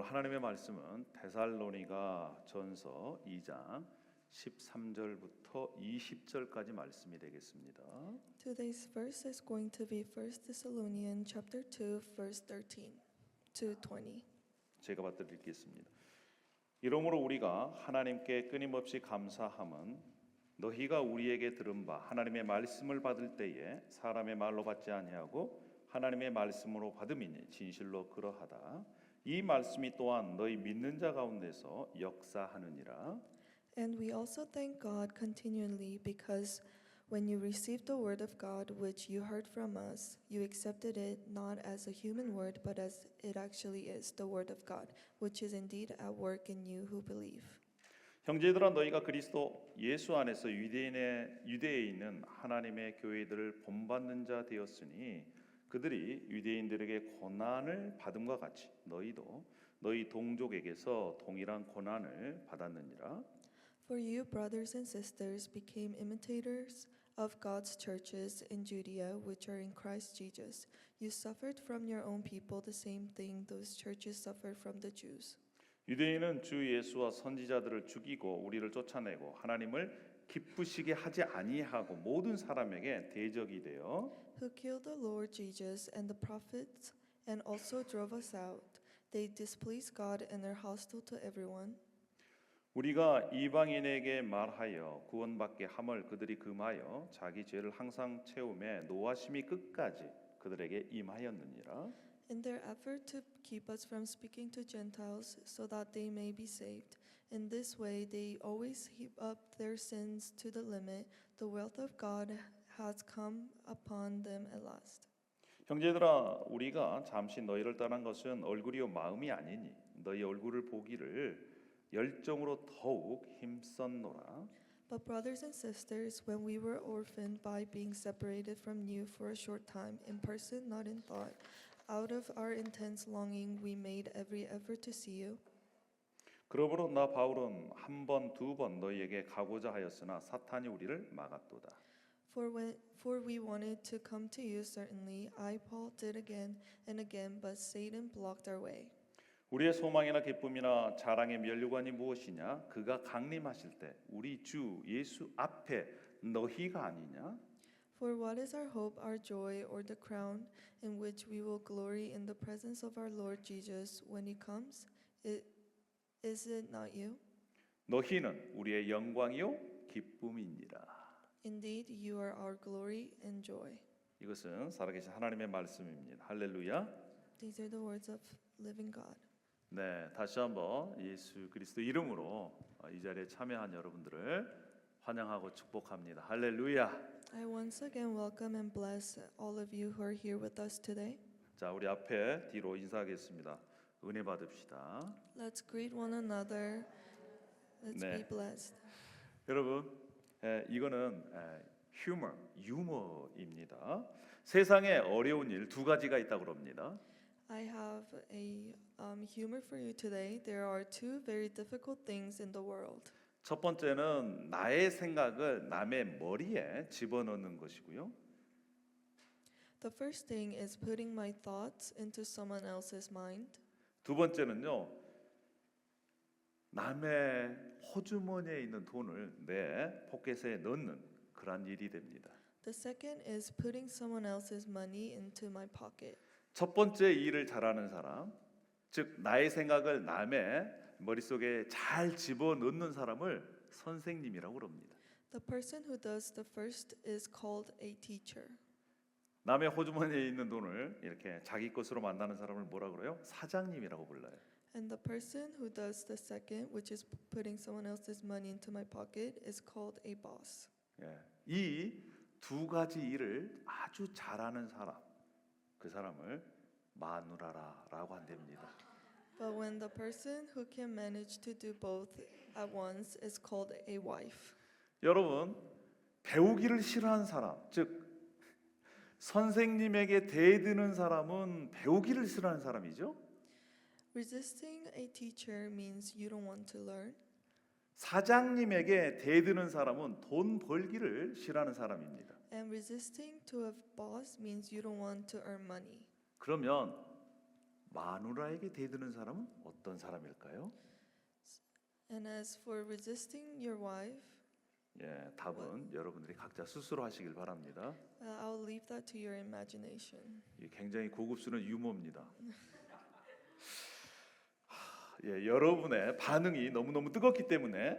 하나님의 말씀은 데살로니가 전서 2장 13절부터 20절까지 말씀이 되겠습니다. Today's verse is going to be 1 Thessalonians chapter 2 verse 13 to 20. 제가 받들겠습니다. 이러므로 우리가 하나님께 끊임없이 감사함은 너희가 우리에게 들은 바 하나님의 말씀을 받을 때에 사람의 말로 받지 아니하고 하나님의 말씀으로 받음이니 진실로 그러하다. 이 말씀이 또한 너희 믿는 자 가운데서 역사하느니라. And we also thank God continually because when you received the word of God which you heard from us, you accepted it not as a human word but as it actually is, the word of God, which is indeed at work in you who believe. 형제들아 너희가 그리스도 예수 안에서 유대에 있는 하나님의 교회들을 본받는 자 되었으니 그들이 유대인들에게 고난을 받음과 같이 너희도 너희 동족에게서 동일한 고난을 받았느니라. For you, brothers and sisters, became imitators of God's churches in Judea, which are in Christ Jesus. You suffered from your own people the same thing those churches suffered from the Jews. 유대인은 주 예수와 선지자들을 죽이고 우리를 쫓아내고 하나님을 기쁘시게 하지 아니하고 모든 사람에게 대적이 되어 Who killed the Lord Jesus and the prophets and also drove us out. They displease God and are hostile to everyone. 우리가 이방인에게 말하여 구원받게 함을 그들이 금하여 자기 죄를 항상 채우매 노하심이 끝까지 그들에게 임하였느니라. In their effort to keep us from speaking to Gentiles so that they may be saved, in this way they always heap up their sins to the limit. The wealth of God has come upon them at last. 형제들아 우리가 잠시 너희를 떠난 것은 얼굴이요 마음이 아니니 너희 얼굴을 보기를 열정으로 더욱 힘썼노라. But brothers and sisters, when we were orphaned by being separated from you for a short time, in person, not in thought, out of our intense longing, we made every effort to see you. 그러므로 나 바울은 한 번, 두 번 너희에게 가고자 하였으나 사탄이 우리를 막았도다. For we wanted to come to you, certainly, I, Paul, did again and again, but Satan blocked our way. 우리의 소망이나 기쁨이나 자랑의 면류관이 무엇이냐? 그가 강림하실 때 우리 주 예수 앞에 너희가 아니냐? For what is our hope, our joy, or the crown in which we will glory in the presence of our Lord Jesus when he comes? Is it not you? 너희는 우리의 영광이요 기쁨이니라. Indeed, you are our glory and joy. 이것은 살아계신 하나님의 말씀입니다. 할렐루야. These are the words of living God. 네, 다시 한번 예수 그리스도 이름으로 이 자리에 참여한 여러분들을 환영하고 축복합니다. 할렐루야. I once again welcome and bless all of you who are here with us today. 자, 우리 앞에 뒤로 인사하겠습니다. 은혜 받읍시다. Let's greet one another. Let's 네. be blessed. 여러분, 이거는 유머입니다. 세상에 어려운 일 두 가지가 있다고 그럽니다. I have a humor for you today. There are two very difficult things in the world. 첫 번째는 나의 생각을 남의 머리에 집어넣는 것이고요. The first thing is putting my thoughts into someone else's mind. 두 번째는요. 남의 호주머니에 있는 돈을 내 포켓에 넣는 그런 일이 됩니다. The second is putting someone else's money into my pocket. 첫 번째 일을 잘하는 사람, 즉 나의 생각을 남의 머릿속에 잘 집어넣는 사람을 선생님이라고 그럽니다. The person who does the first is called a teacher. 남의 호주머니에 있는 돈을 이렇게 자기 것으로 만드는 사람을 뭐라 그래요? 사장님이라고 불러요. And the person who does the second, which is putting someone else's money into my pocket, is called a boss. 이 두 가지 일을 아주 잘하는 사람, 그 사람을 마누라라고 한답니다. But when the person who can manage to do both at once is called a wife. 여러분, 배우기를 싫어하는 사람, 즉 선생님에게 대드는 사람은 배우기를 싫어하는 사람이죠. Resisting a teacher means you don't want to learn. 사장님에게 대드는 사람은 돈 벌기를 싫어하는 사람입니다. And resisting to a boss means you don't want to earn money. 그러면 마누라에게 대드는 사람은 어떤 사람일까요? And as for resisting your wife, 예, 답은 여러분들이 각자 스스로 하시길 바랍니다. I'll leave that to your imagination. 이게 굉장히 고급스러운 유머입니다. 예, 여러분의 반응이 너무너무 뜨겁기 때문에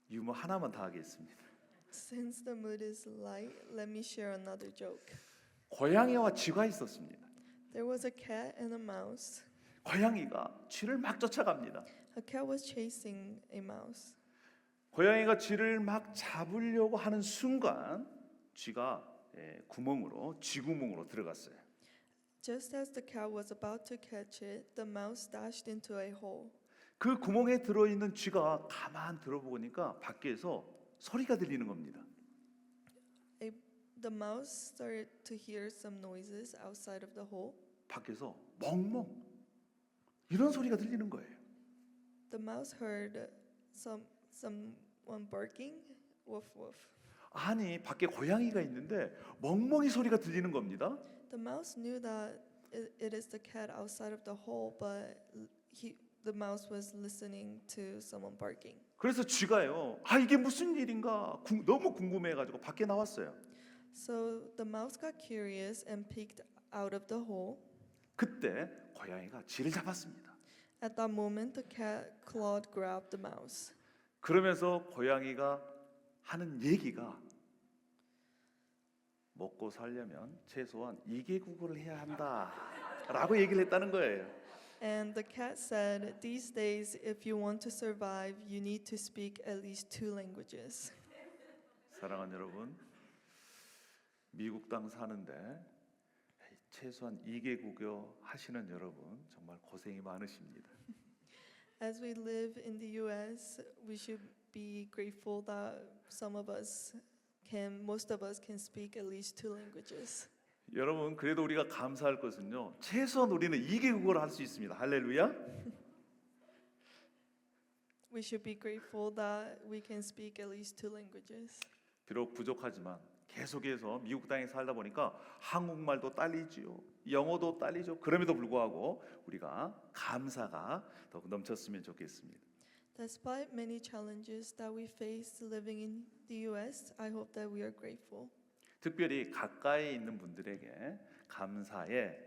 유머 하나만 더 하겠습니다. Since the mood is light, let me share another joke. 고양이와 쥐가 있었습니다. There was a cat and a mouse. 고양이가 쥐를 막 쫓아갑니다. A cat was chasing a mouse. 고양이가 쥐를 막 잡으려고 하는 순간 쥐가 구멍으로 쥐구멍으로 들어갔어요. Just as the cat was about to catch it, the mouse dashed into a hole. 그 구멍에 들어있는 쥐가 가만 들어보니까 밖에서 소리가 들리는 겁니다. The mouse started to hear some noises outside of the hole. 밖에서 멍멍 이런 소리가 들리는 거예요. The mouse heard someone barking, woof woof. 아니 밖에 고양이가 있는데 멍멍이 소리가 들리는 겁니다. The mouse knew that it is the cat outside of the hole, but the mouse was listening to someone barking. 그래서 쥐가요. 이게 무슨 일인가 너무 궁금해가지고 밖에 나왔어요. So the mouse got curious and peeked out of the hole. 그때 고양이가 쥐를 잡았습니다. At that moment, the cat clawed grabbed the mouse. 그러면서 고양이가 하는 얘기가 먹고 살려면 최소한 2개국어를 해야 한다라고 얘기를 했다는 거예요. And the cat said, "These days, if you want to survive, you need to speak at least 2 languages." 사랑하는 여러분, 미국 땅 사는데 최소한 2개국어 하시는 여러분 정말 고생이 많으십니다. As we live in the U.S., we should be grateful that most of us can speak at least 2 languages. 여러분 그래도 우리가 감사할 것은요. 최소한 우리는 2개국어를 할 수 있습니다. 할렐루야. We should be grateful that we can speak at least 2 languages. 비록 부족하지만 계속해서 미국 땅에 살다 보니까 한국말도 딸리지요. 영어도 딸리죠. 그럼에도 불구하고 우리가 감사가 더 넘쳤으면 좋겠습니다. Despite many challenges that we face living in the U.S., I hope that we are grateful. 특별히 가까이 있는 분들에게 감사의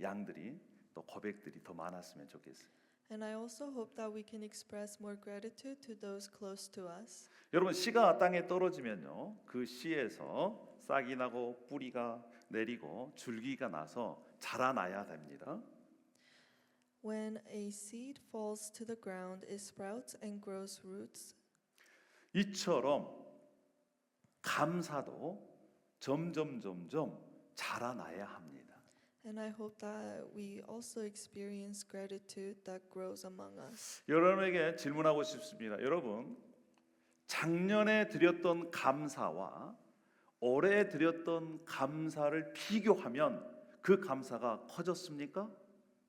양들이 또 고백들이 더 많았으면 좋겠어요. And I also hope that we can express more gratitude to those close to us. 여러분 씨가 땅에 떨어지면요. 그 씨에서 싹이 나고 뿌리가 내리고 줄기가 나서 자라나야 됩니다. When a seed falls to the ground, it sprouts and grows roots. 이처럼 감사도 점점 자라나야 합니다. And I hope that we also experience gratitude that grows among us. 여러분에게 질문하고 싶습니다. 여러분, 작년에 드렸던 감사와 올해 드렸던 감사를 비교하면 그 감사가 커졌습니까?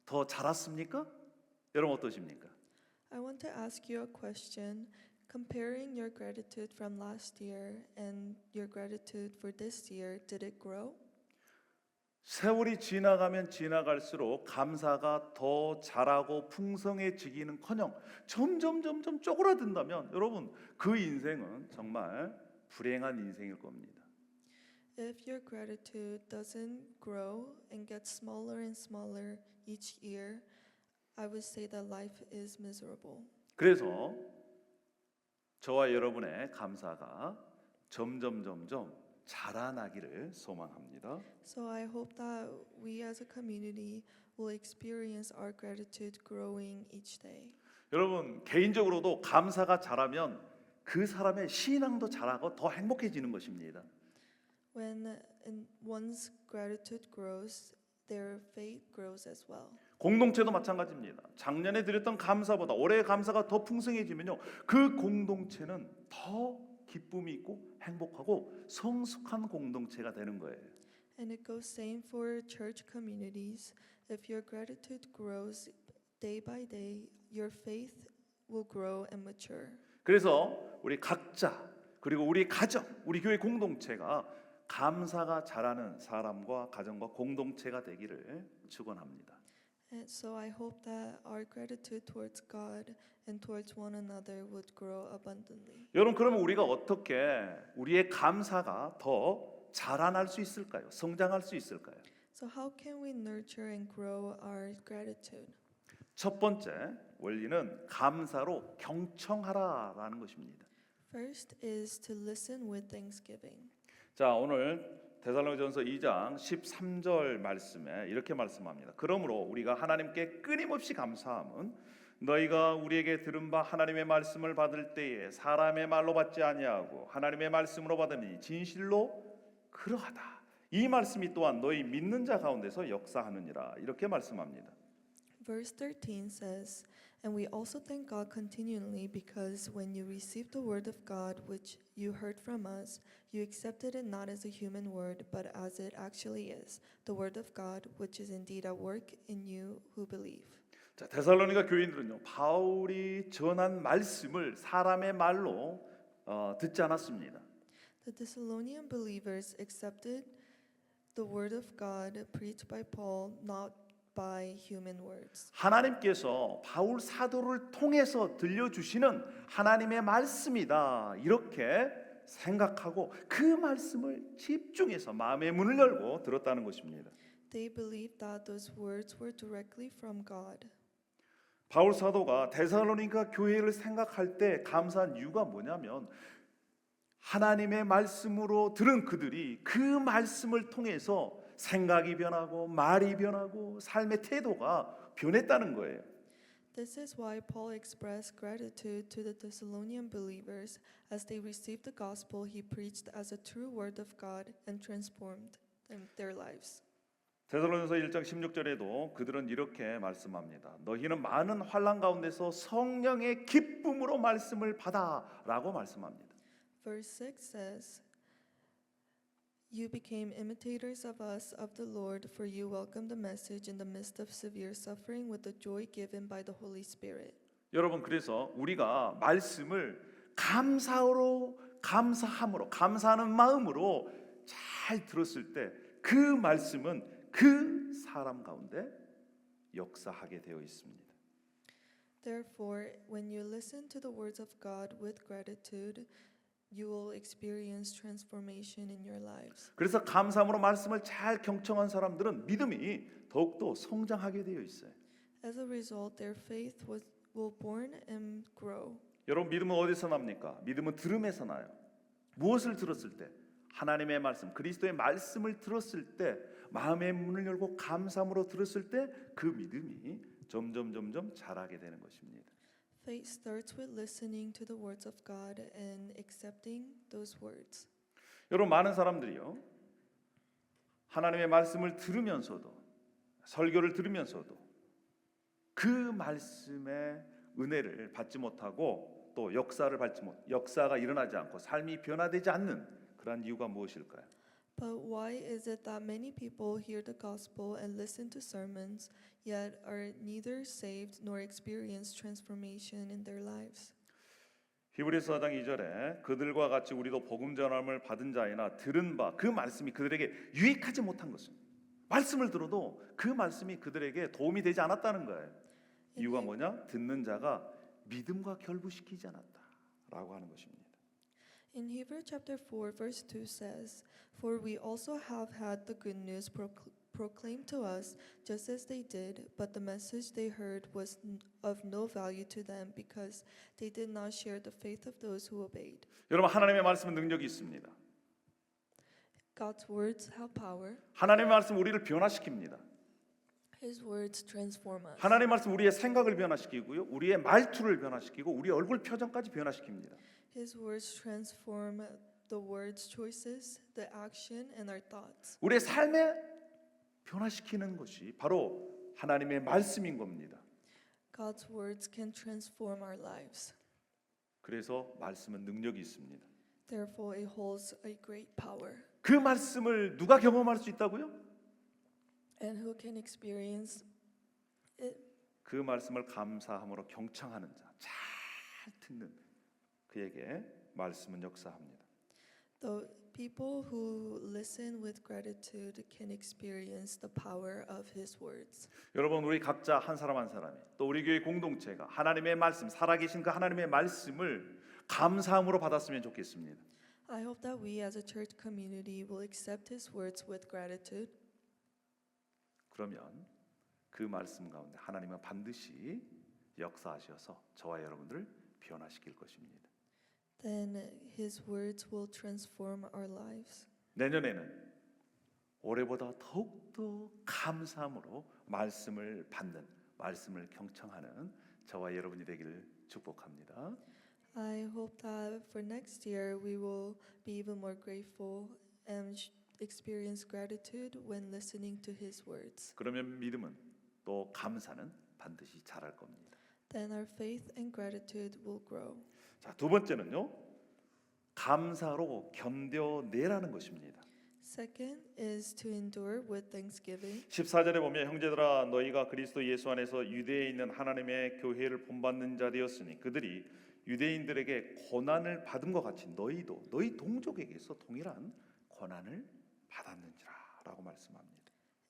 더 자랐습니까? 여러분 어떠십니까? I want to ask you a question. Comparing your gratitude from last year and your gratitude for this year, did it grow? 세월이 지나가면 지나갈수록 감사가 더 자라고 풍성해지기는커녕 점점 쪼그라든다면 여러분 그 인생은 정말 불행한 인생일 겁니다. If your gratitude doesn't grow and gets smaller and smaller each year, I would say that life is miserable. 그래서 저와 여러분의 감사가 점점 자라나기를 소망합니다. So I hope that we as a community will experience our gratitude growing each day. 여러분 개인적으로도 감사가 자라면 그 사람의 신앙도 자라고 더 행복해지는 것입니다. When one's gratitude grows, their faith grows as well. 공동체도 마찬가지입니다. 작년에 드렸던 감사보다 올해의 감사가 더 풍성해지면요. 그 공동체는 더 기쁨이 있고 행복하고 성숙한 공동체가 되는 거예요. And it goes same for church communities. If your gratitude grows day by day, your faith will grow and mature. 그래서 우리 각자 그리고 우리 가정, 우리 교회 공동체가 감사가 자라는 사람과 가정과 공동체가 되기를 축원합니다. And so I hope that our gratitude towards God and towards one another would grow abundantly. 여러분, 그러면 우리가 어떻게 우리의 감사가 더 자라날 수 있을까요? 성장할 수 있을까요? So how can we nurture and grow our gratitude? 첫 번째 원리는 감사로 경청하라라는 것입니다. First is to listen with thanksgiving. 자, 오늘 데살로니가전서 2장 13절 말씀에 이렇게 말씀합니다. 그러므로 우리가 하나님께 끊임없이 감사함은 너희가 우리에게 들은 바 하나님의 말씀을 받을 때에 사람의 말로 받지 아니하고 하나님의 말씀으로 받으니 진실로 그러하다. 이 말씀이 또한 너희 믿는 자 가운데서 역사하느니라. 이렇게 말씀합니다. Verse 13 says, And we also thank God continually because when you received the word of God which you heard from us, you accepted it not as a human word, but as it actually is, the word of God, which is indeed at work in you who believe. 자, 데살로니가 교인들은요, 바울이 전한 말씀을 사람의 말로 듣지 않았습니다. The Thessalonian believers accepted the word of God preached by Paul, not by human words. 하나님께서 바울 사도를 통해서 들려주시는 하나님의 말씀이다. 이렇게 생각하고 그 말씀을 집중해서 마음의 문을 열고 들었다는 것입니다. They believed that those words were directly from God. 바울 사도가 데살로니가 교회를 생각할 때 감사한 이유가 뭐냐면 하나님의 말씀으로 들은 그들이 그 말씀을 통해서 생각이 변하고 말이 변하고 삶의 태도가 변했다는 거예요. This is why Paul expressed gratitude to the Thessalonian believers as they received the gospel he preached as a true word of God and transformed their lives. 데살로니가서 1장 16절에도 그들은 이렇게 말씀합니다. 너희는 많은 환난 가운데서 성령의 기쁨으로 말씀을 받아라고 말씀합니다. Verse 6 says, You became imitators of us of the Lord, for you welcomed the message in the midst of severe suffering with the joy given by the Holy Spirit. 여러분, 그래서 우리가 말씀을 감사함으로 감사하는 마음으로 잘 들었을 때 그 말씀은 그 사람 가운데 역사하게 되어 있습니다. Therefore, when you listen to the words of God with gratitude, you will experience transformation in your lives. 그래서 감사함으로 말씀을 잘 경청한 사람들은 믿음이 더욱더 성장하게 되어 있어요. As a result, their faith will born and grow. 여러분, 믿음은 어디서 납니까? 믿음은 들음에서 나요. 무엇을 들었을 때? 하나님의 말씀, 그리스도의 말씀을 들었을 때, 마음의 문을 열고 감사함으로 들었을 때 그 믿음이 점점 자라게 되는 것입니다. Faith starts with listening to the words of God and accepting those words. 여러분, 많은 사람들이요, 하나님의 말씀을 들으면서도 설교를 들으면서도 그 말씀의 은혜를 받지 못하고 또 역사가 일어나지 않고 삶이 변화되지 않는 그런 이유가 무엇일까요? But why is it that many people hear the gospel and listen to sermons, yet are neither saved nor experience transformation in their lives? 히브리서 4장 2절에 그들과 같이 우리도 복음 전함을 받은 자이나 들은 바 그 말씀이 그들에게 유익하지 못한 것은, 말씀을 들어도 그 말씀이 그들에게 도움이 되지 않았다는 거예요. 이유가 뭐냐? 듣는 자가 믿음과 결부시키지 않았다라고 하는 것입니다. In Hebrews chapter 4 verse 2 says, For we also have had the good news proclaimed to us just as they did, but the message they heard was of no value to them because they did not share the faith of those who obeyed. 여러분, 하나님의 말씀은 능력이 있습니다. God's words have power. 하나님의 말씀 우리를 변화시킵니다. His words transform us. 하나님의 말씀 우리의 생각을 변화시키고요, 우리의 말투를 변화시키고 우리의 얼굴 표정까지 변화시킵니다. His words transform the words, choices, the action, and our thoughts. 우리의 삶에 변화시키는 것이 바로 하나님의 말씀인 겁니다. God's words can transform our lives. 그래서 말씀은 능력이 있습니다. Therefore, it holds a great power. 그 말씀을 누가 경험할 수 있다고요? And who can experience it? 그 말씀을 감사함으로 경청하는 자, 잘 듣는 그에게 말씀은 역사합니다. Though people who listen with gratitude can experience the power of his words. 여러분, 우리 각자 한 사람 한 사람이 또 우리 교회 공동체가 하나님의 말씀, 살아계신 그 하나님의 말씀을 감사함으로 받았으면 좋겠습니다. I hope that we as a church community will accept his words with gratitude. 그러면 그 말씀 가운데 하나님은 반드시 역사하셔서 저와 여러분들을 변화시킬 것입니다. Then his words will transform our lives. 내년에는 올해보다 더욱더 감사함으로 말씀을 받는, 말씀을 경청하는 저와 여러분이 되기를 축복합니다. I hope that for next year we will be even more grateful and experience gratitude when listening to his words. 그러면 믿음은 또 감사는 반드시 자랄 겁니다. Then our faith and gratitude will grow. 자, 두 번째는요, 감사로 견뎌내라는 것입니다. Second is to endure with thanksgiving. 14절에 보면 형제들아 너희가 그리스도 예수 안에서 유대에 있는 하나님의 교회를 본받는 자 되었으니 그들이 유대인들에게 고난을 받은 것 같이 너희도 너희 동족에게서 동일한 고난을 받았는지라라고 말씀합니다.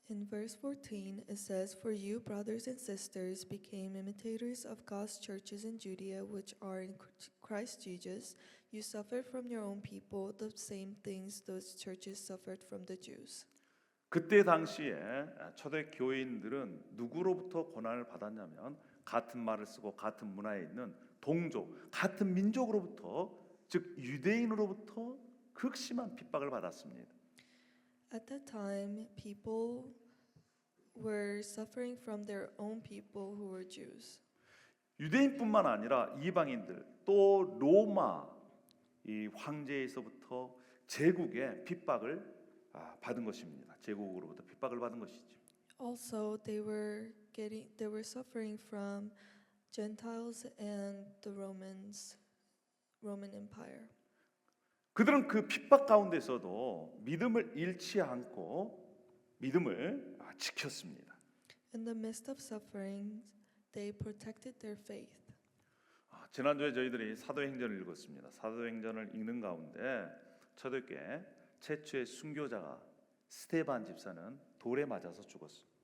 In verse 14 it says, For you, brothers and sisters, became imitators of God's churches in Judea which are in Christ Jesus. You suffered from your own people the same things those churches suffered from the Jews. 그때 당시에 초대 교인들은 누구로부터 고난을 받았냐면 같은 말을 쓰고 같은 문화에 있는 동족, 같은 민족으로부터, 즉 유대인으로부터 극심한 핍박을 받았습니다. At that time, people were suffering from their own people who were Jews. 유대인뿐만 아니라 이방인들 또 로마 이 황제에서부터 제국의 핍박을 받은 것입니다. 제국으로부터 핍박을 받은 것이죠. Also, they were suffering from Gentiles and the Roman Empire. 그들은 그 핍박 가운데서도 믿음을 잃지 않고 믿음을 지켰습니다. In the midst of suffering, they protected their faith. 지난주에 저희들이 사도행전을 읽었습니다. 사도행전을 읽는 가운데 초대교회 최초의 순교자가 스데반 집사는 돌에 맞아서 죽었습니다.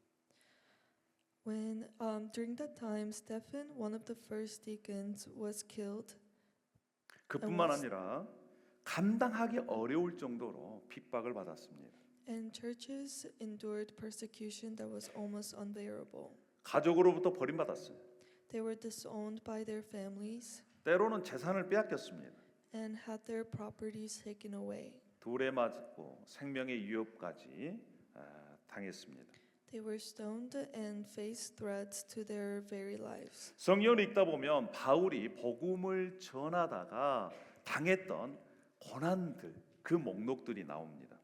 When during that time, Stephen, one of the first deacons, was killed. 그뿐만 아니라 감당하기 어려울 정도로 핍박을 받았습니다. And churches endured persecution that was almost unbearable. 가족으로부터 버림받았어요. They were disowned by their families 때로는 재산을 빼앗겼습니다. and had their properties taken away. 돌에 맞고 생명의 위협까지 당했습니다. They were stoned and faced threats to their very lives. 성경을 읽다 보면 바울이 복음을 전하다가 당했던 고난들, 그 목록들이 나옵니다.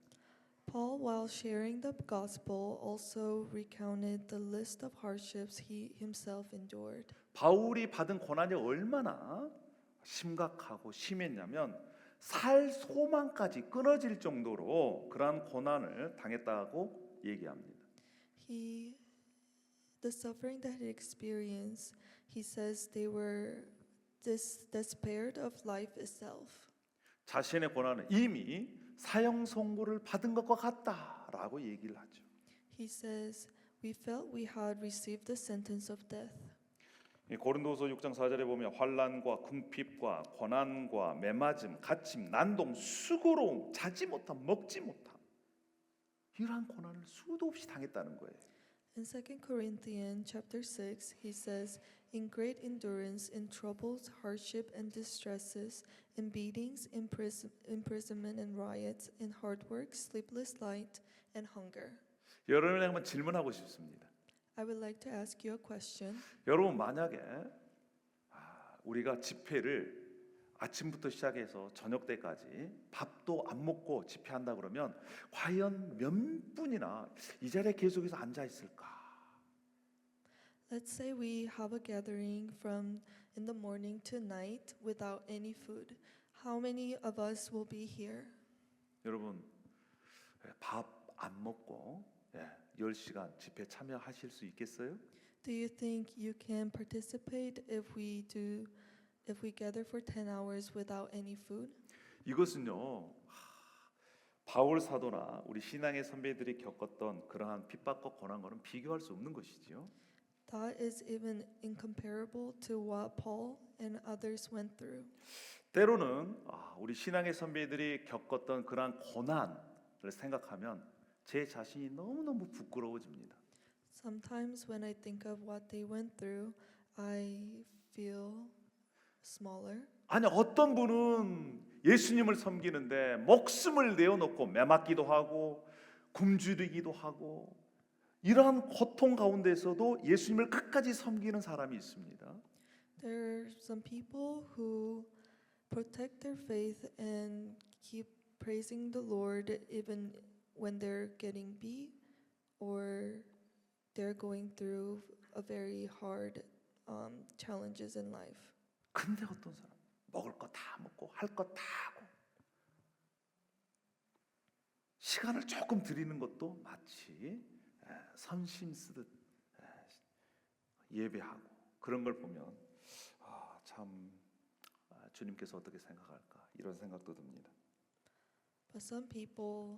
Paul, while sharing the gospel, also recounted the list of hardships he himself endured. 바울이 받은 고난이 얼마나 심각하고 심했냐면 살 소망까지 끊어질 정도로 그러한 고난을 당했다고 얘기합니다. The suffering that he experienced, he says they were despaired of life itself. 자신의 고난은 이미 사형 선고를 받은 것과 같다라고 얘기를 하죠. He says, we felt we had received the sentence of death. 고린도서 6장 4절에 보면 환난과 궁핍과 고난과 매맞음, 갇힘, 난동, 수고로움, 자지 못함, 먹지 못함 이러한 고난을 수도 없이 당했다는 거예요. In 2 Corinthians chapter 6, he says, in great endurance, in troubles, hardship, and distresses, in beatings, imprisonment, and riots, in hard work, sleepless night, and hunger. 여러분에게 한번 질문하고 싶습니다. I would like to ask you a question. 여러분 만약에 우리가 집회를 아침부터 시작해서 저녁 때까지 밥도 안 먹고 집회한다 그러면 과연 몇 분이나 이 자리에 계속해서 앉아 있을까? Let's say we have a gathering from in the morning to night without any food. How many of us will be here? 여러분 밥 안 먹고 10시간 집회 참여하실 수 있겠어요? Do you think you can participate if we gather for 10 hours without any food? 이것은요 바울 사도나 우리 신앙의 선배들이 겪었던 그러한 핍박과 고난과는 비교할 수 없는 것이지요. That is even incomparable to what Paul and others went through. 때로는 우리 신앙의 선배들이 겪었던 그러한 고난을 생각하면 제 자신이 너무너무 부끄러워집니다. Sometimes when I think of what they went through, I feel smaller. 아니 어떤 분은 예수님을 섬기는데 목숨을 내어놓고 매맞기도 하고 굶주리기도 하고 이러한 고통 가운데서도 예수님을 끝까지 섬기는 사람이 있습니다. There are some people who protect their faith and keep praising the Lord even when they're getting beat or they're going through a very hard challenges in life. 근데 어떤 사람 먹을 거 다 먹고 할 거 다 하고 시간을 조금 드리는 것도 마치 선심 쓰듯 예배하고 그런 걸 보면 참 주님께서 어떻게 생각할까 이런 생각도 듭니다. But some people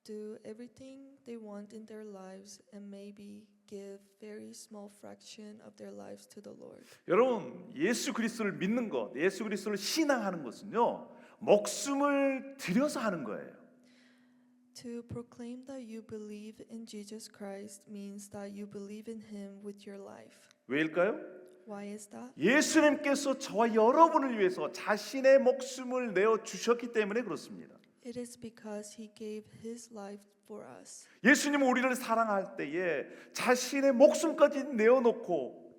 do everything they want in their lives and maybe give very small fraction of their lives to the Lord. 여러분 예수 그리스도를 믿는 것, 예수 그리스도를 신앙하는 것은요 목숨을 들여서 하는 거예요. To proclaim that you believe in Jesus Christ means that you believe in Him with your life. 왜일까요? Why is that? 예수님께서 저와 여러분을 위해서 자신의 목숨을 내어 주셨기 때문에 그렇습니다. It is because He gave His life for us. 예수님은 우리를 사랑할 때에 자신의 목숨까지 내어놓고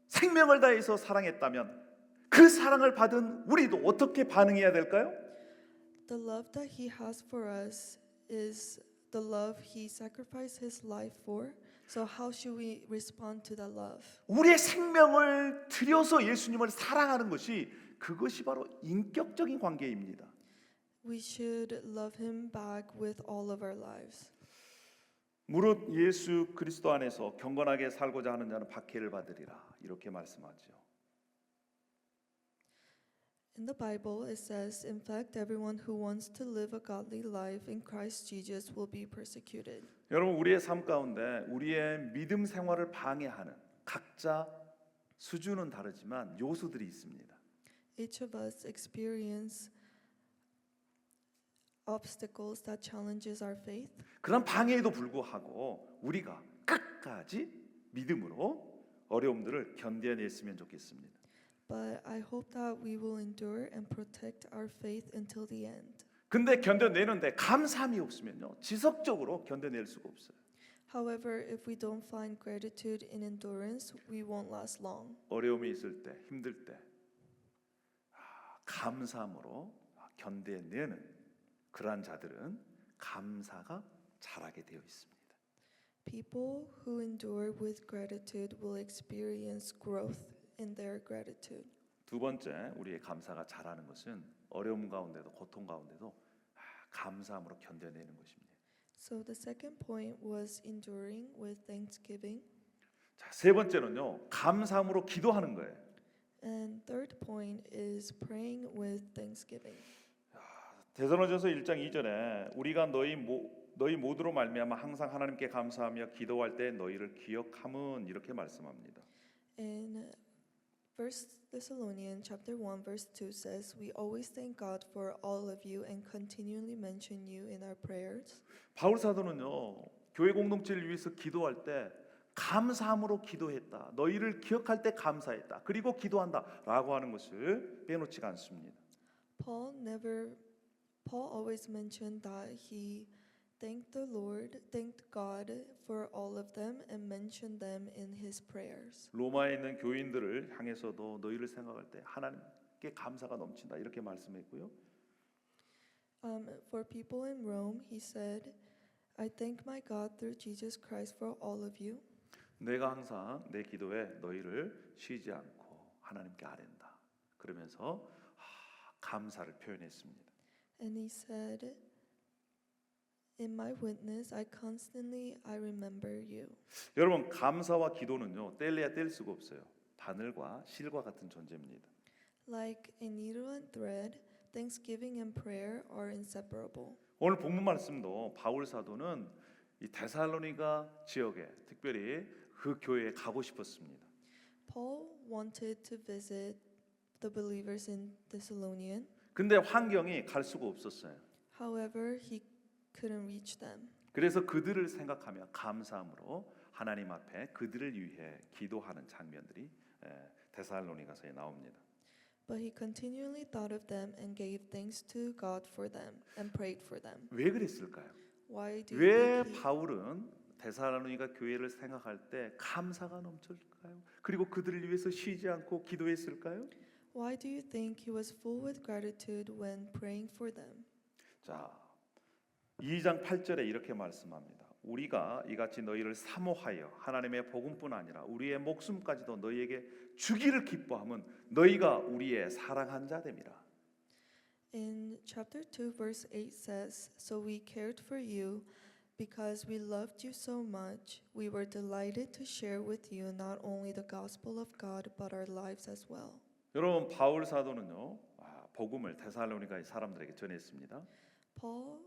생명을 다해서 사랑했다면 그 사랑을 받은 우리도 어떻게 반응해야 될까요? The love that He has for us is the love He sacrificed His life for. So how should we respond to that love? 우리의 생명을 들여서 예수님을 사랑하는 것이 그것이 바로 인격적인 관계입니다. We should love Him back with all of our lives. 무릇 예수 그리스도 안에서 경건하게 살고자 하는 자는 박해를 받으리라 이렇게 말씀하죠. In the Bible, it says, in fact, everyone who wants to live a godly life in Christ Jesus will be persecuted. 여러분 우리의 삶 가운데 우리의 믿음 생활을 방해하는 각자 수준은 다르지만 요소들이 있습니다. Each of us experience obstacles that challenges our faith. 그런 방해에도 불구하고 우리가 끝까지 믿음으로 어려움들을 견뎌냈으면 좋겠습니다. But I hope that we will endure and protect our faith until the end. 근데 견뎌내는데 감사함이 없으면요 지속적으로 견뎌낼 수가 없어요. However, if we don't find gratitude in endurance, we won't last long. 어려움이 있을 때, 힘들 때 감사함으로 견뎌내는 그러한 자들은 감사가 자라게 되어 있습니다. People who endure with gratitude will experience growth in their gratitude. 두 번째, 우리의 감사가 자라는 것은 어려움 가운데도 고통 가운데도 감사함으로 견뎌내는 것입니다. So the second point was enduring with thanksgiving. 자, 세 번째는요. 감사함으로 기도하는 거예요. And third point is praying with thanksgiving. 데살로니가서 1장 2절에 우리가 너희 모두로 말미암아 항상 하나님께 감사하며 기도할 때 너희를 기억함은 이렇게 말씀합니다. In 1 Thessalonians chapter 1 verse 2 says, we always thank God for all of you and continually mention you in our prayers. 바울 사도는요. 교회 공동체를 위해서 기도할 때 감사함으로 기도했다. 너희를 기억할 때 감사했다. 그리고 기도한다라고 하는 것을 빼놓지가 않습니다. Paul always mentioned that he thanked the Lord, thanked God for all of them and mentioned them in his prayers. 로마에 있는 교인들을 향해서도 너희를 생각할 때 하나님께 감사가 넘친다. 이렇게 말씀했고요. For people in Rome, he said, I thank my God through Jesus Christ for all of you. 내가 항상 내 기도에 너희를 쉬지 않고 하나님께 아랜다. 그러면서 감사를 표현했습니다. And he said, in my witness, I remember you. 여러분 감사와 기도는요 뗄래야 뗄 수가 없어요. 바늘과 실과 같은 존재입니다. Like a needle and thread, thanksgiving and prayer are inseparable. 오늘 본문 말씀도 바울 사도는 이 데살로니가 지역에 특별히 그 교회에 가고 싶었습니다. Paul wanted to visit the believers in Thessalonian. 근데 환경이 갈 수가 없었어요. However, he couldn't reach them. 그래서 그들을 생각하며 감사함으로 하나님 앞에 그들을 위해 기도하는 장면들이 데살로니가서에 나옵니다. But he continually thought of them and gave thanks to God for them and prayed for them. 왜 그랬을까요? Why do you 왜 think he, 바울은 데살로니가 교회를 생각할 때 감사가 넘쳤을까요? 그리고 그들을 위해서 쉬지 않고 기도했을까요? why do you think he was full with gratitude when praying for them? 자, 2장 8절에 이렇게 말씀합니다. 우리가 이같이 너희를 사모하여 하나님의 복음뿐 아니라 우리의 목숨까지도 너희에게 주기를 기뻐함은 너희가 우리의 사랑한 자됨이라. In chapter 2 verse 8 says, "So we cared for you because we loved you so much. We were delighted to share with you not only the gospel of God but our lives as well." 여러분 바울 사도는요 복음을 데살로니가의 사람들에게 전했습니다. Paul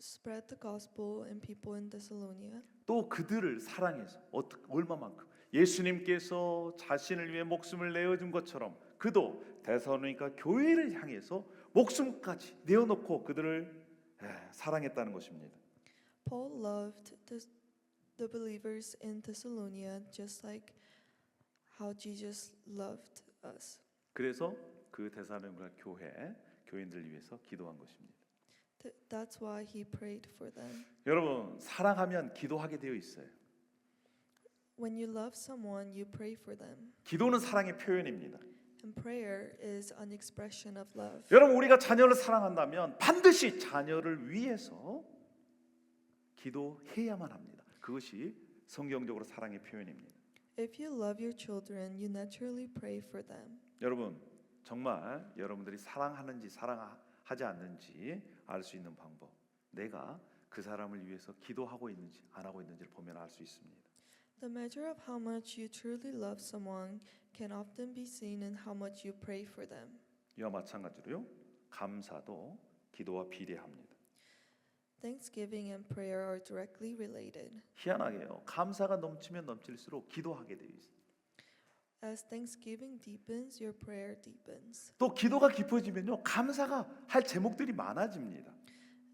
spread the gospel and people in Thessalonica. 또 그들을 사랑해서 얼마만큼 예수님께서 자신을 위해 목숨을 내어준 것처럼 그도 데살로니가 교회를 향해서 목숨까지 내어놓고 그들을 사랑했다는 것입니다. Paul loved the believers in Thessalonica just like how Jesus loved us. 그래서 그 데살로니가 교인들을 위해서 기도한 것입니다. That's why he prayed for them. 여러분 사랑하면 기도하게 되어 있어요. When you love someone, you pray for them. 기도는 사랑의 표현입니다. And prayer is an expression of love. 여러분 우리가 자녀를 사랑한다면 반드시 자녀를 위해서 기도해야만 합니다. 그것이 성경적으로 사랑의 표현입니다. If you love your children, you naturally pray for them. 여러분 정말 여러분들이 사랑하는지 사랑하지 않는지 알 수 있는 방법, 내가 그 사람을 위해서 기도하고 있는지 안 하고 있는지를 보면 알 수 있습니다. The measure of how much you truly love someone can often be seen in how much you pray for them. 이와 마찬가지로요 감사도 기도와 비례합니다. Thanksgiving and prayer are directly related. 희한하게요 감사가 넘치면 넘칠수록 기도하게 되어 있어요. As thanksgiving deepens, your prayer deepens. 또 기도가 깊어지면요 감사가 할 제목들이 많아집니다.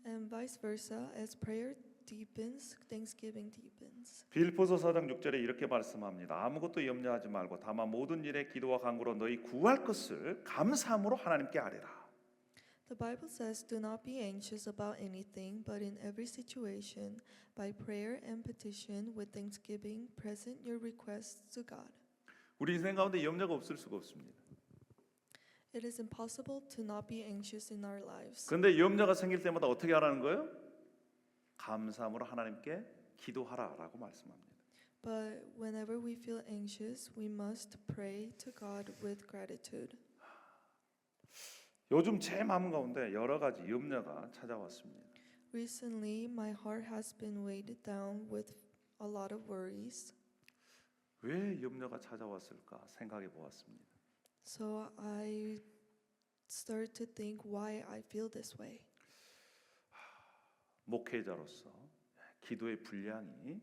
And vice versa, as prayer deepens, thanksgiving deepens. 빌립보서 4장 6절에 이렇게 말씀합니다. 아무것도 염려하지 말고 다만 모든 일에 기도와 간구로 너희 구할 것을 감사함으로 하나님께 아뢰라. The Bible says, "Do not be anxious about anything, but in every situation, by prayer and petition with thanksgiving, present your requests to God." 우리 인생 가운데 염려가 없을 수가 없습니다. It is impossible to not be anxious in our lives. 그런데 염려가 생길 때마다 어떻게 하라는 거예요? 감사함으로 하나님께 기도하라라고 말씀합니다. But whenever we feel anxious, we must pray to God with gratitude. 요즘 제 마음 가운데 여러 가지 염려가 찾아왔습니다. Recently, my heart has been weighed down with a lot of worries. 왜 염려가 찾아왔을까 생각해 보았습니다. So I start to think why I feel this way. 목회자로서 기도의 분량이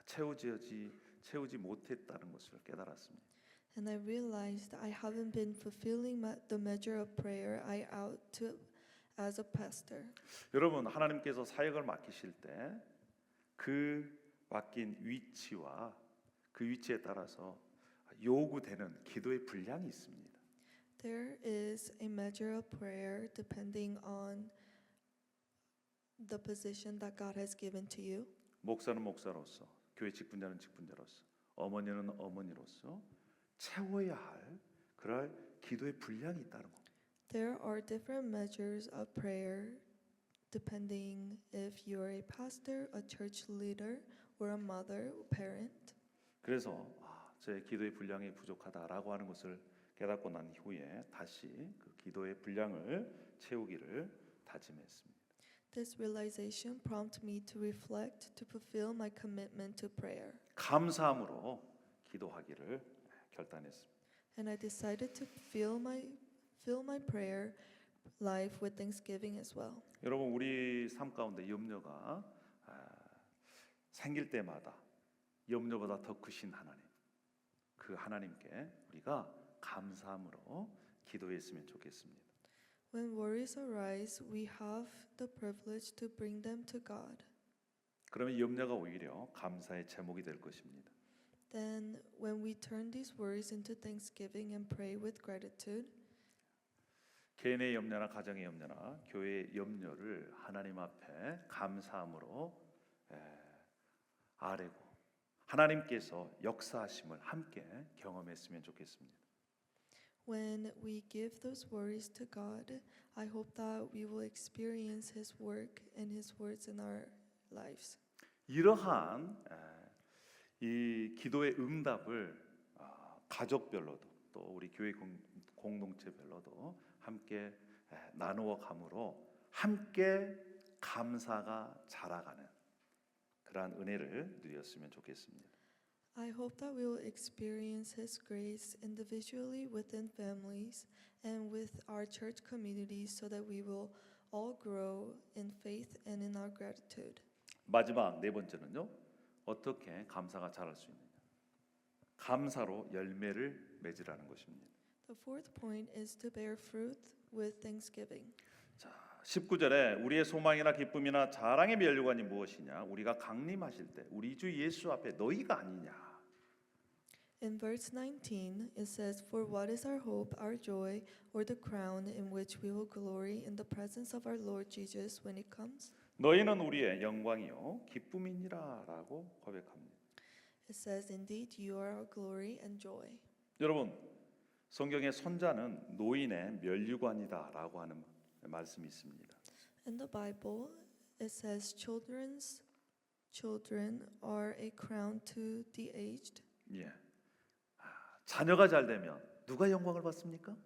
채우지 못했다는 것을 깨달았습니다. And I realized I haven't been fulfilling the measure of prayer I ought to as a pastor. 여러분 하나님께서 사역을 맡기실 때 그 맡긴 위치와 그 위치에 따라서 요구되는 기도의 분량이 있습니다. There is a measure of prayer depending on the position that God has given to you. 목사는 목사로서, 교회 직분자는 직분자로서, 어머니는 어머니로서 채워야 할 그럴 기도의 분량이 있다는 것. There are different measures of prayer depending if you're a pastor, a church leader, or a mother, or parent. 그래서 제 기도의 분량이 부족하다라고 하는 것을 깨닫고 난 후에 다시 그 기도의 분량을 채우기를 다짐했습니다. This realization prompted me to reflect to fulfill my commitment to prayer. 감사함으로 기도하기를 결단했습니다. And I decided to fill my prayer life with thanksgiving as well. 여러분 우리 삶 가운데 염려가 생길 때마다 염려보다 더 크신 하나님, 그 하나님께 우리가 감사함으로 기도했으면 좋겠습니다. When worries arise, we have the privilege to bring them to God. 그러면 염려가 오히려 감사의 제목이 될 것입니다. Then, when we turn these worries into thanksgiving and pray with gratitude, 개인의 염려나 가정의 염려나 교회의 염려를 하나님 앞에 감사함으로 아뢰고 하나님께서 역사하심을 함께 경험했으면 좋겠습니다. when we give those worries to God, I hope that we will experience His work and His words in our lives. 이러한 이 기도의 응답을 가족별로도 또 우리 교회 공동체별로도 함께 나누어 감으로 함께 감사가 자라가는 그러한 은혜를 누렸으면 좋겠습니다. I hope that we will experience His grace individually within families and with our church communities so that we will all grow in faith and in our gratitude. 마지막 네 번째는요. 어떻게 감사가 자랄 수 있느냐. 감사로 열매를 맺으라는 것입니다. The fourth point is to bear fruit with thanksgiving. 자, 19절에 우리의 소망이나 기쁨이나 자랑의 면류관이 무엇이냐? 우리가 강림하실 때 우리 주 예수 앞에 너희가 아니냐? In verse 19, it says, "For what is our hope, our joy, or the crown in which we will glory in the presence of our Lord Jesus when He comes?" 너희는 우리의 영광이요 기쁨이니라라고 고백합니다. It says, "Indeed, you are our glory and joy." 여러분, 성경에 손자는 노인의 면류관이다라고 하는 말씀이 있습니다. In the Bible, it says, "Children's children are a crown to the aged." 예. 자녀가 잘 되면 누가 영광을 받습니까?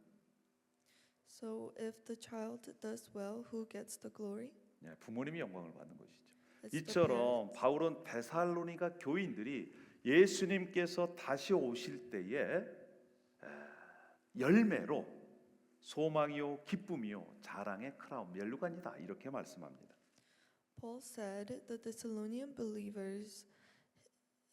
So, if the child does well, who gets the glory? 예, 부모님이 영광을 받는 것이죠. It's the 이처럼 parents. 바울은 데살로니가 교인들이 예수님께서 다시 오실 때에 열매로 소망이요 기쁨이요 자랑의 크라운 면류관이다 이렇게 말씀합니다. Paul said the Thessalonian believers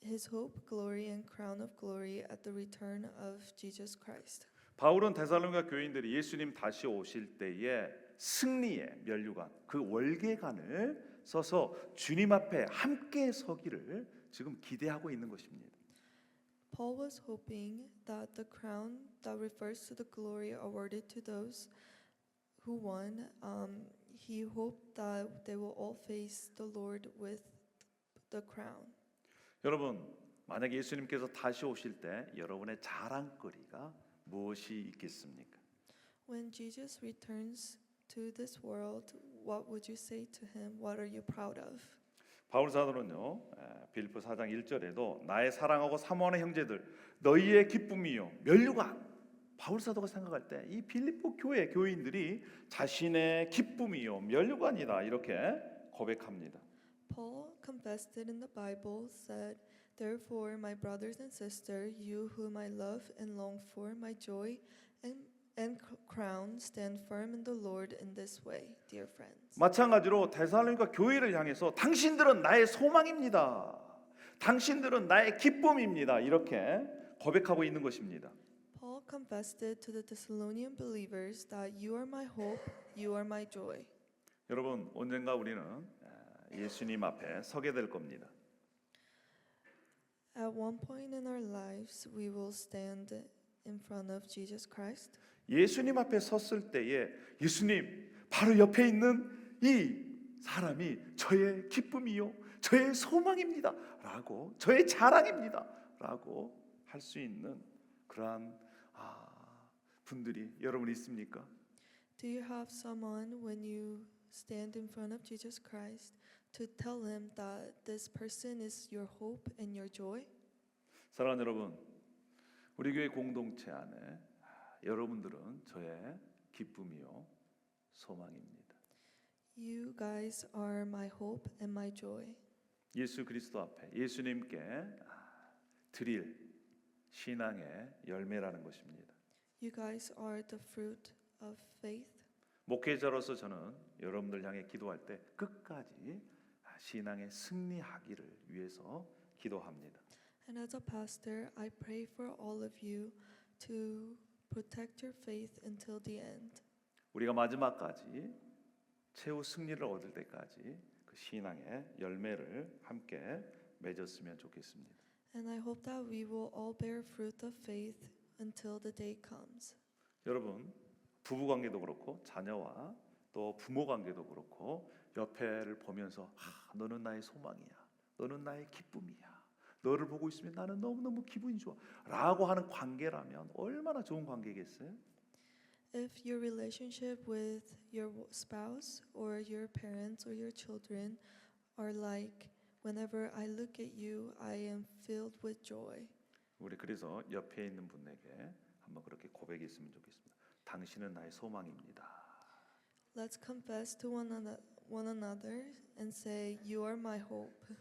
his hope, glory, and crown of glory at the return of Jesus Christ. 바울은 데살로니가 교인들이 예수님 다시 오실 때에 승리의 면류관 그 월계관을 써서 주님 앞에 함께 서기를 지금 기대하고 있는 것입니다. Paul was hoping that the crown that refers to the glory awarded to those who won, he hoped that they will all face the Lord with the crown. 여러분, 만약 예수님께서 다시 오실 때 여러분의 자랑거리가 무엇이 있겠습니까? When Jesus returns to this world, what would you say to him? What are you proud of? 바울 사도는요 빌립보 4장 1절에도 나의 사랑하고 사모하는 형제들 너희의 기쁨이요 면류관 바울 사도가 생각할 때 이 빌립보 교회 교인들이 자신의 기쁨이요 면류관이다 이렇게 고백합니다. Paul confessed it in the Bible, said, "Therefore, my brothers and sisters, you whom I love and long for, my joy and crown, stand firm in the Lord in this way, dear friends." 마찬가지로 데살로니가 교회를 향해서 당신들은 나의 소망입니다. 당신들은 나의 기쁨입니다. 이렇게 고백하고 있는 것입니다. Paul confessed it to the Thessalonian believers that you are my hope, you are my joy. 여러분, 언젠가 우리는 예수님 앞에 서게 될 겁니다. At one point in our lives, we will stand in front of Jesus Christ. 예수님 앞에 섰을 때에 예수님 바로 옆에 있는 이 사람이 저의 기쁨이요 저의 소망입니다 라고 저의 자랑입니다 라고 할 수 있는 그러한 분들이 여러분 있습니까? Do you have someone when you stand in front of Jesus Christ to tell him that this person is your hope and your joy? 사랑하는 여러분, 우리 교회 공동체 안에 여러분들은 저의 기쁨이요 소망입니다. You guys are my hope and my joy. 예수 그리스도 앞에 예수님께 드릴 신앙의 열매라는 것입니다. You guys are the fruit of faith. 목회자로서 저는 여러분들 향해 기도할 때 끝까지 신앙에 승리하기를 위해서 기도합니다. And as a pastor, I pray for all of you to protect your faith until the end. 우리가 마지막까지 최후 승리를 얻을 때까지 그 신앙의 열매를 함께 맺었으면 좋겠습니다. And I hope that we will all bear fruit of faith until the day comes. 여러분, 부부 관계도 그렇고 자녀와 또 부모 관계도 그렇고 옆에를 보면서 너는 나의 소망이야. 너는 나의 기쁨이야. 너를 보고 있으면 나는 너무너무 기분이 좋아. 라고 하는 관계라면 얼마나 좋은 관계겠어요? If your relationship with your spouse or your parents or your children are like, whenever I look at you, I am filled with joy. 우리 그래서 옆에 있는 분에게 한번 그렇게 고백했으면 좋겠습니다. 당신은 나의 소망입니다. Let's confess to one another and say, you are my hope.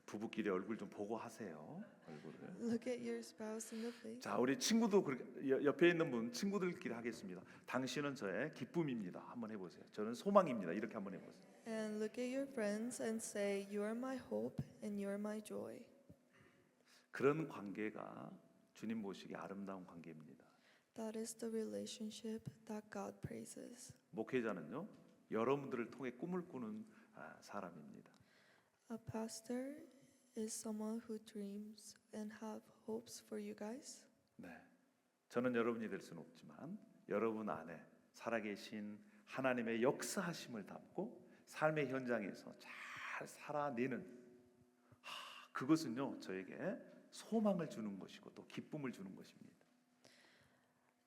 부부끼리 얼굴 좀 보고 하세요. 얼굴을. Look at your spouse in the face. 자, 우리 친구도 그렇게 옆에 있는 분 친구들끼리 하겠습니다. 당신은 저의 기쁨입니다. 한번 해보세요. 저는 소망입니다. 이렇게 한번 해보세요. And look at your friends and say, you are my hope and you are my joy. 그런 관계가 주님 보시기에 아름다운 관계입니다. That is the relationship that God praises. 목회자는요, 여러분들을 통해 꿈을 꾸는 사람입니다. A pastor is someone who dreams and have hopes for you guys. 네, 저는 여러분이 될 수는 없지만 여러분 안에 살아계신 하나님의 역사하심을 담고 삶의 현장에서 잘 살아내는 그것은요 저에게 소망을 주는 것이고 또 기쁨을 주는 것입니다.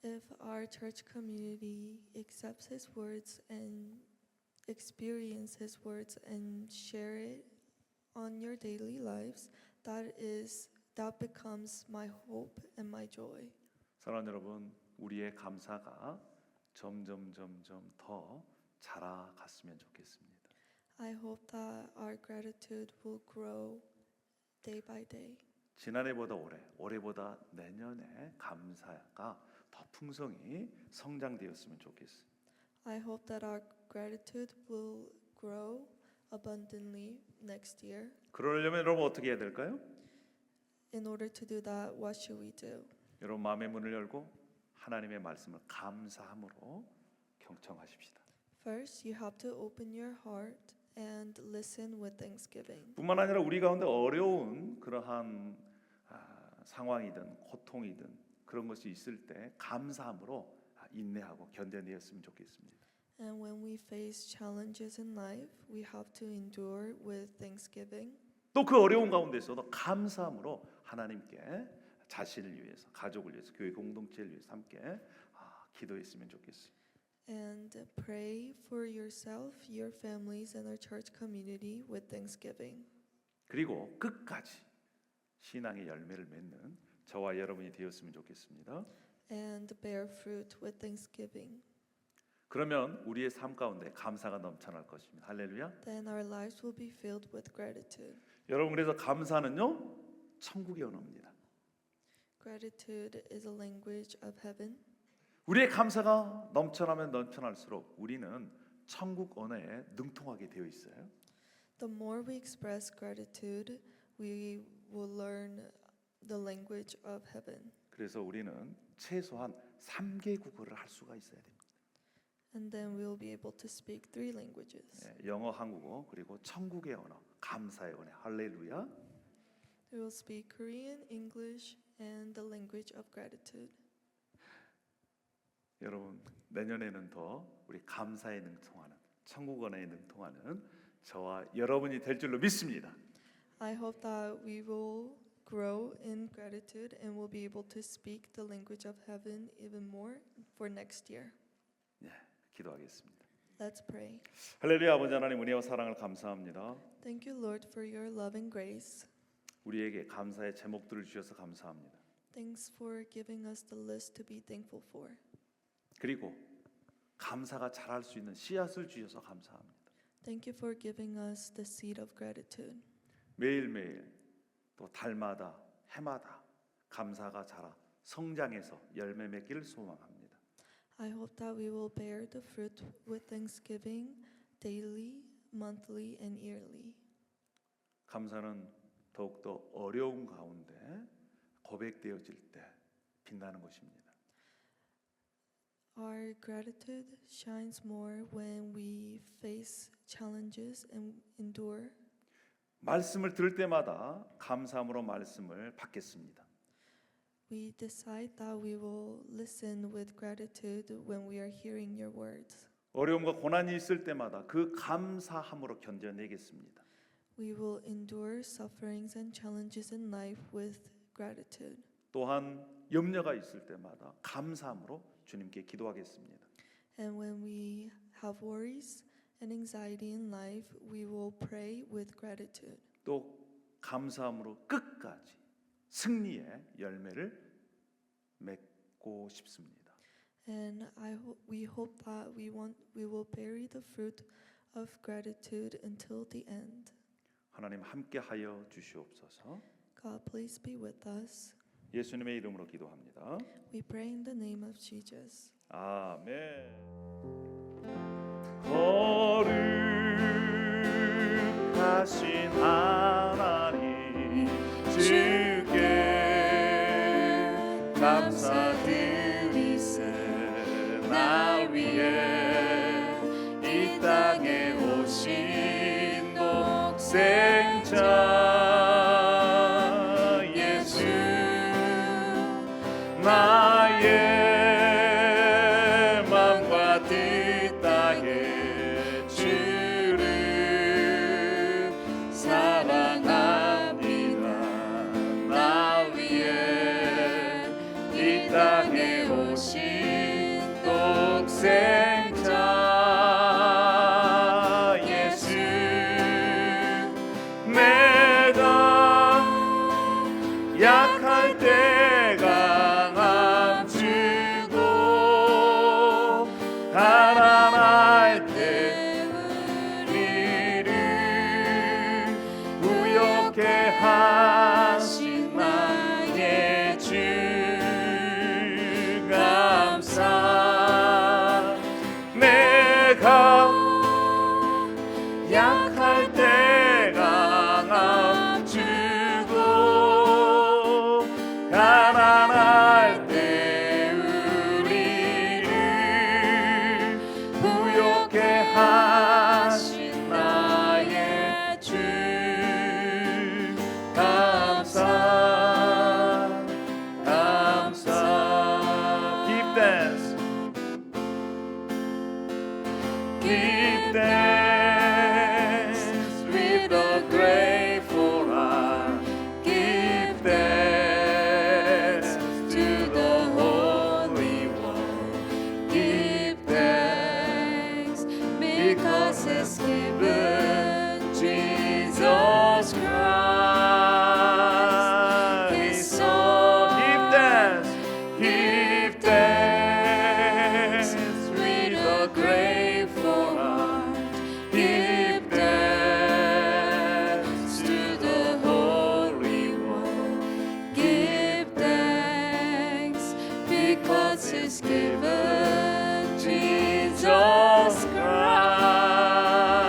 If our church community accepts His words and experience His words and share it on your daily lives, that becomes my hope and my joy. 사랑하는 여러분, 우리의 감사가 점점 더 자라갔으면 좋겠습니다. I hope that our gratitude will grow day by day. 지난해보다 올해보다 내년에 감사가 더 풍성히 성장되었으면 좋겠어요. I hope that our gratitude will grow abundantly next year. 그러려면 여러분 어떻게 해야 될까요? In order to do that, what should we do? 여러분 마음의 문을 열고 하나님의 말씀을 감사함으로 경청하십시다. First, you have to open your heart and listen with thanksgiving. 뿐만 아니라 우리 가운데 어려운 그러한 상황이든 고통이든 그런 것이 있을 때 감사함으로 인내하고 견뎌내었으면 좋겠습니다. And when we face challenges in life, we have to endure with thanksgiving. 또 그 어려운 가운데서도 감사함으로 하나님께 자신을 위해서, 가족을 위해서, 교회 공동체를 위해서 함께 기도했으면 좋겠어요. And pray for yourself, your families, and our church community with thanksgiving. 그리고 끝까지 신앙의 열매를 맺는 저와 여러분이 되었으면 좋겠습니다. And bear fruit with thanksgiving. 그러면 우리의 삶 가운데 감사가 넘쳐날 것입니다. 할렐루야. Then our lives will be filled with gratitude. 여러분 그래서 감사는요 천국의 언어입니다. Gratitude is a language of heaven. 우리의 감사가 넘쳐나면 넘쳐날수록 우리는 천국 언어에 능통하게 되어 있어요. The more we express gratitude, we will learn the language of heaven. 그래서 우리는 최소한 3개 국어를 할 수가 있어야 됩니다. And then we'll be able to speak 3 languages. 영어, 한국어, 그리고 천국의 언어, 감사의 언어. 할렐루야. We will speak Korean, English, and the language of gratitude. 여러분 내년에는 더 우리 감사에 능통하는 천국 언어에 능통하는 저와 여러분이 될 줄로 믿습니다. I hope that we will grow in gratitude and will be able to speak the language of heaven even more for next year. 네, 기도하겠습니다. Let's pray. 할렐루야. 아버지 하나님 은혜와 사랑을 감사합니다. Thank you, Lord, for your love and grace. 우리에게 감사의 제목들을 주셔서 감사합니다. Thanks for giving us the list to be thankful for. 그리고 감사가 자랄 수 있는 씨앗을 주셔서 감사합니다. Thank you for giving us the seed of gratitude. 매일매일 또 달마다 해마다 감사가 자라 성장해서 열매 맺기를 소망합니다. I hope that we will bear the fruit with thanksgiving daily, monthly, and yearly. 감사는 더욱더 어려운 가운데 고백되어질 때 빛나는 것입니다. Our gratitude shines more when we face challenges and endure. 말씀을 들을 때마다 감사함으로 말씀을 받겠습니다. We decide that we will listen with gratitude when we are hearing your words. 어려움과 고난이 있을 때마다 그 감사함으로 견뎌내겠습니다. We will endure sufferings and challenges in life with gratitude. 또한 염려가 있을 때마다 감사함으로 주님께 기도하겠습니다. And when we have worries and anxiety in life, we will pray with gratitude. 또 감사함으로 끝까지 승리의 열매를 맺고 싶습니다. And we hope that we will bear the fruit of gratitude until the end. 하나님 함께하여 주시옵소서. God, please be with us. 예수님의 이름으로 기도합니다. We pray in the name of Jesus. 아멘. 거룩하신 하나님 주께 감사드리세. 나 위해 이 땅에 오신 독생자 예수 나의 맘과 뜻 다해 주를 사랑합니다. 나 위해 이 땅에 오신 독생자 예수 내가 약할 때 강함 주고 가난할 때 우리를 부욕해 하신 나의 주 감사. 내가 약할 때 강함 주고 가난할 때 우리를 부욕해 하신 나의 주 감사 감사. Give thanks. Give thanks with a grateful heart. Give thanks to the Holy One. Give thanks because He's given Jesus Christ His Son. Give thanks. Give thanks with a grateful heart. Give thanks to the Holy One. Give thanks because He's given Jesus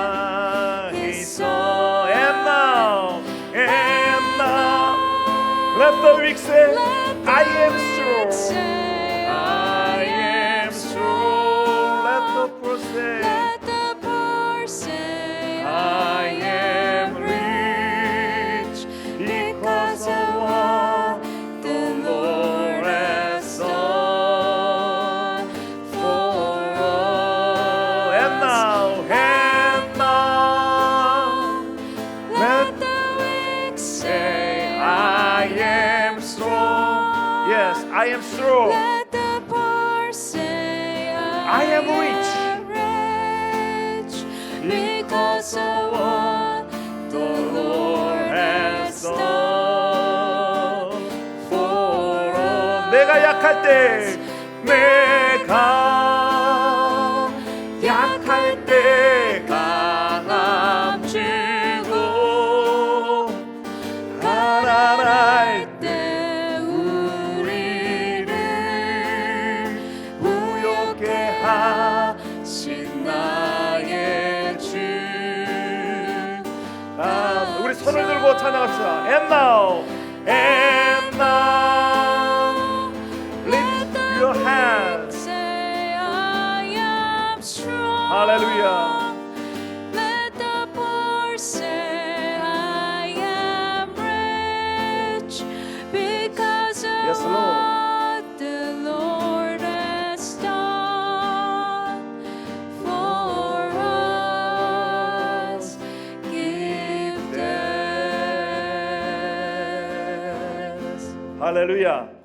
Christ His Son. And now, let the weak say, I am strong. I am strong. Let the poor say, Let the poor say, I am rich because of what the Lord has done for us. And now, let the weak say, I am strong. Yes, I am strong. let the poor say, I am rich rich because of what the Lord has done for us. 내가 약할 때 강함 주고 가난할 때 우리를 부욕해 손을 들고 찬양합시다. And now lift your hands. Say I am strong. 할렐루야. Let the poor say I am rich because of Yes, Lord. what the Lord has done for us. Give thanks. 할렐루야.